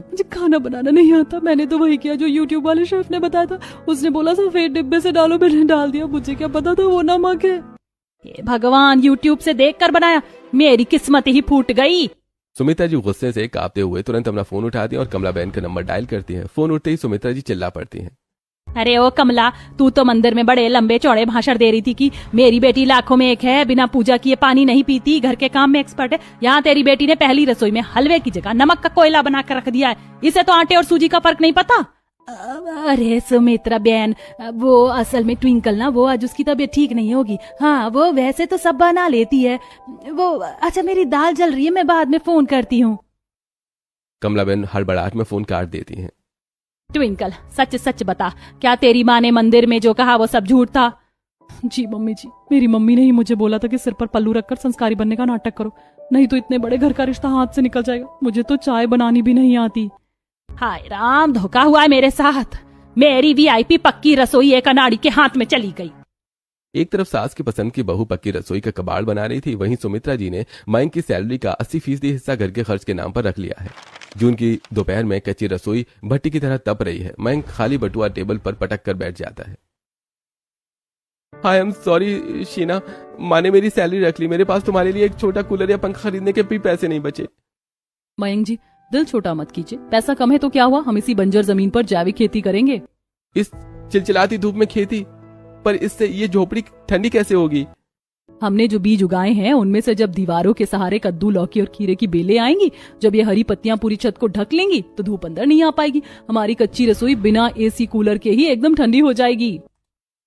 मुझे खाना बनाना नहीं आता। मैंने तो वही किया जो यूट्यूब वाले शेफ ने बताया था। उसने बोला सफेद डिब्बे से डालो, मैंने डाल दिया। मुझे क्या पता था वो नमक है। हे भगवान, यूट्यूब से देख कर बनाया, मेरी किस्मत ही फूट गई। सुमित्रा जी गुस्से से कांपते हुए तुरंत अपना फोन उठाती हैं और कमला बहन का नंबर डायल करती हैं। फोन उठते ही सुमित्रा जी चिल्ला पड़ती हैं, अरे ओ कमला, तू तो मंदिर में बड़े लंबे चौड़े भाषण दे रही थी कि मेरी बेटी लाखों में एक है, बिना पूजा किए पानी नहीं पीती, घर के काम में एक्सपर्ट है। यहाँ तेरी बेटी ने पहली रसोई में हलवे की जगह नमक का कोयला बना कर रख दिया है। इसे तो आटे और सूजी का फर्क नहीं पता। अरे सुमित्रा बहन, वो असल में ट्विंकल ना, वो आज उसकी तबीयत ठीक नहीं होगी। हाँ, वो वैसे तो सब बना लेती है वो। अच्छा, मेरी दाल जल रही है, मैं बाद में फोन करती हूँ। कमला बहन हड़बड़ाहट में फोन काट देती हैं। ट्विंकल, सच सच बता, क्या तेरी माँ ने मंदिर में जो कहा वो सब झूठ था? जी मम्मी जी, मेरी मम्मी ने ही मुझे बोला था कि सिर पर पल्लू रखकर संस्कारी बनने का नाटक करो, नहीं तो इतने बड़े घर का रिश्ता हाथ से निकल जाएगा। मुझे तो चाय बनानी भी नहीं आती। हाय राम, धोखा हुआ है मेरे साथ। मेरी वीआईपी पक्की रसोई एक अनाड़ी के हाथ में चली गई। एक तरफ सास की पसंद की बहू पक्की रसोई का कबाड़ बना रही थी, वहीं सुमित्रा जी ने मयंक की सैलरी का 80% हिस्सा घर के खर्च के नाम पर रख लिया है। जून की दोपहर में कच्ची रसोई भट्टी की तरह तप रही है। मयंक खाली बटुआ टेबल पर पटक कर बैठ जाता है। आई एम सॉरी शीना, माँ ने मेरी सैलरी रख ली। मेरे पास तुम्हारे लिए एक छोटा कूलर या पंखा खरीदने के भी पैसे नहीं बचे। मयंक जी, दिल छोटा मत कीजिए। पैसा कम है तो क्या हुआ, हम इसी बंजर जमीन पर जैविक खेती करेंगे। इस चिलचिलाती धूप में खेती, पर इससे ये झोपड़ी ठंडी कैसे होगी? हमने जो बीज उगाए हैं उनमें से जब दीवारों के सहारे कद्दू, लौकी और खीरे की बेलें आएंगी, जब ये हरी पत्तियां पूरी छत को ढक लेंगी, तो धूप अंदर नहीं आ पाएगी। हमारी कच्ची रसोई बिना एसी कूलर के ही एकदम ठंडी हो जाएगी।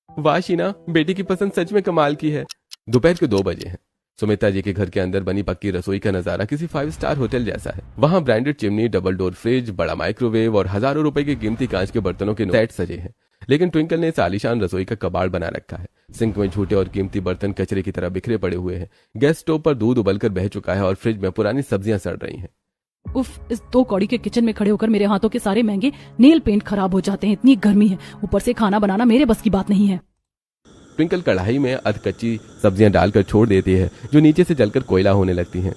वाह शीना, बेटी की पसंद सच में कमाल की है। दोपहर के 2 बजे हैं। सुमित्रा जी के घर के अंदर बनी पक्की रसोई का नजारा किसी 5 स्टार होटल जैसा है। वहाँ branded chimney, double door fridge, बड़ा माइक्रोवेव और हजारों रुपए के कीमती कांच के बर्तनों के सेट सजे हैं। लेकिन ट्विंकल ने इस आलीशान रसोई का कबाड़ बना रखा है। सिंक में झूठे और कीमती बर्तन कचरे की तरह बिखरे पड़े हुए हैं। गैस स्टोव पर दूध उबलकर बह चुका है और फ्रिज में पुरानी सब्जियां सड़ रही हैं। उफ, इस 2 कौड़ी के किचन में खड़े होकर मेरे हाथों के सारे महंगे नेल पेंट खराब हो जाते हैं। इतनी गर्मी है, ऊपर से खाना बनाना मेरे बस की बात नहीं है। ट्विंकल कढ़ाई में अधकच्ची सब्जियां डालकर छोड़ देती है, जो नीचे से जलकर कोयला होने लगती हैं।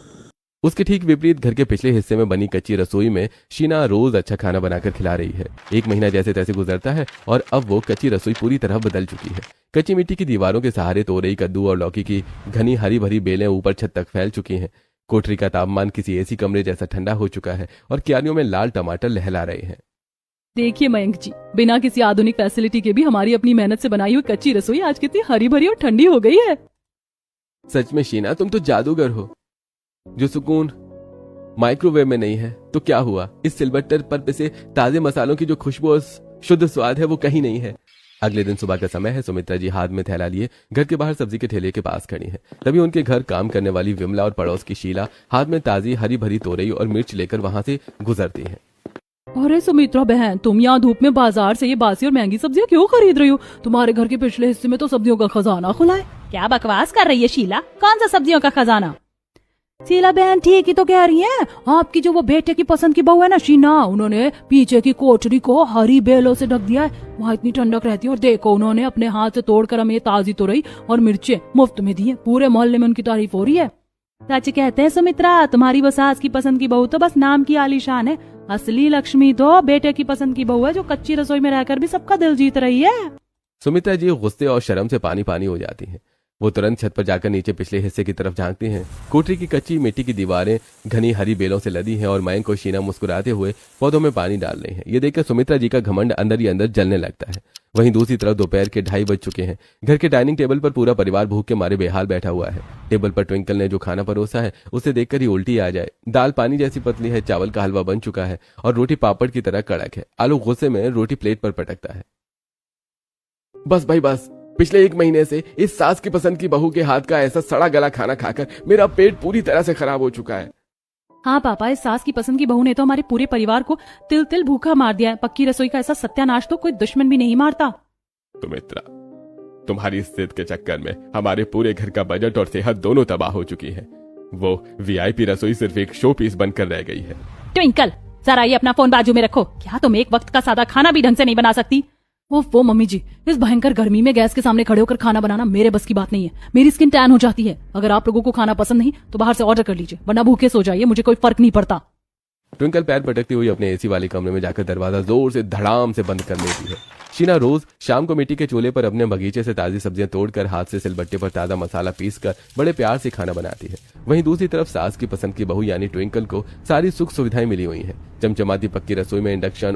उसके ठीक विपरीत घर के पिछले हिस्से में बनी कच्ची रसोई में शीना रोज अच्छा खाना बनाकर खिला रही है। 1 महीना जैसे तैसे गुजरता है और अब वो कच्ची रसोई पूरी तरह बदल चुकी है। कच्ची मिट्टी की दीवारों के सहारे तोरई, कद्दू और लौकी की घनी हरी भरी बेलें ऊपर छत तक फैल चुकी हैं। कोठरी का तापमान किसी एसी कमरे जैसा ठंडा हो चुका है और क्यारियों में लाल टमाटर लहला रहे हैं। देखिए मयंक जी, बिना किसी आधुनिक फैसिलिटी के भी हमारी अपनी मेहनत से बनाई हुई कच्ची रसोई आज कितनी हरी भरी और ठंडी हो गई है। सच में शीना, तुम तो जादूगर हो। जो सुकून माइक्रोवेव में नहीं है तो क्या हुआ, इस सिलबट्टर पर पिसे ताजे मसालों की जो खुशबू और शुद्ध स्वाद है वो कहीं नहीं है। अगले दिन सुबह का समय है। सुमित्रा जी हाथ में थैला लिए घर के बाहर सब्जी के ठेले के पास खड़ी हैं। तभी उनके घर काम करने वाली विमला और पड़ोस की शीला हाथ में ताजी हरी भरी तोरई और मिर्च लेकर वहां से गुजरती हैं। अरे सुमित्रा बहन, तुम यहाँ धूप में बाजार से ये बासी और महंगी सब्जियां क्यों खरीद रही हो? तुम्हारे घर के पिछले हिस्से में तो सब्जियों का खजाना खुला है। क्या बकवास कर रही है शीला? कौन सा सब्जियों का खजाना? शीला बहन ठीक ही तो कह रही हैं। आपकी जो वो बेटे की पसंद की बहू है ना शीना, उन्होंने पीछे की कोठरी को हरी बेलों से ढक दिया है। वहाँ इतनी ठंडक रहती है और देखो उन्होंने अपने हाथ से तोड़कर हमें ताजी तोरई और मिर्चें मुफ्त में दी है। पूरे मोहल्ले में उनकी तारीफ हो रही है। सच कहते हैं सुमित्रा, तुम्हारी वो सास की पसंद की बहू तो बस नाम की आलीशान है। असली लक्ष्मी तो बेटे की पसंद की बहू है, जो कच्ची रसोई में रहकर भी सबका दिल जीत रही है। सुमित्रा जी गुस्से और शर्म से पानी पानी हो जाती हैं। वो तुरंत छत पर जाकर नीचे पिछले हिस्से की तरफ झांकती हैं। कोठरी की कच्ची मिट्टी की दीवारें घनी हरी बेलों से लदी हैं और मयंक और शीना मुस्कुराते हुए पौधों में पानी डाल रहे हैं। ये देखकर सुमित्रा जी का घमंड अंदर ही अंदर जलने लगता है। वहीं दूसरी तरफ दोपहर के 2:30 बज चुके हैं। घर के डाइनिंग टेबल पर पूरा परिवार भूख के मारे बेहाल बैठा हुआ है। टेबल पर ट्विंकल ने जो खाना परोसा है उसे देखकर ही उल्टी आ जाए। दाल पानी जैसी पतली है, चावल का हलवा बन चुका है और रोटी पापड़ की तरह कड़क है। आलू गुस्से में रोटी प्लेट पर पटकता है। बस भाई बस, पिछले 1 महीने से इस सास की पसंद की बहू के हाथ का ऐसा सड़ा गला खाना खाकर मेरा पेट पूरी तरह से खराब हो चुका है। हाँ पापा, इस सास की पसंद की बहू ने तो हमारे पूरे परिवार को तिल तिल भूखा मार दिया है। पक्की रसोई का ऐसा सत्यानाश तो कोई दुश्मन भी नहीं मारता। सुमित्रा, तुम्हारी इस जिद के चक्कर में हमारे पूरे घर का बजट और सेहत दोनों तबाह हो चुकी है। वो वीआईपी रसोई सिर्फ एक शो पीस बनकर रह गई है। ट्विंकल, जरा ये अपना फोन बाजू में रखो। क्या तुम एक वक्त का सादा खाना भी ढंग से नहीं बना सकती? वो मम्मी जी, इस भयंकर गर्मी में गैस के सामने खड़े होकर खाना बनाना मेरे बस की बात नहीं है। मेरी स्किन टैन हो जाती है। अगर आप लोगों को खाना पसंद नहीं तो बाहर से ऑर्डर कर लीजिए, वरना भूखे सो जाइए, मुझे कोई फर्क नहीं पड़ता। ट्विंकल पैर पटकती हुई अपने एसी वाले कमरे में जाकर दरवाजा जोर से धड़ाम से बंद कर लेती है। शीना रोज शाम को मिट्टी के चूल्हे पर अपने बगीचे से ताजी सब्जियां तोड़कर हाथ से सिलबट्टे पर ताजा मसाला पीसकर बड़े प्यार से खाना बनाती है। वहीं दूसरी तरफ सास की पसंद की बहू यानी ट्विंकल को सारी सुख सुविधाएं मिली हुई हैं। चमचमाती पक्की रसोई में इंडक्शन,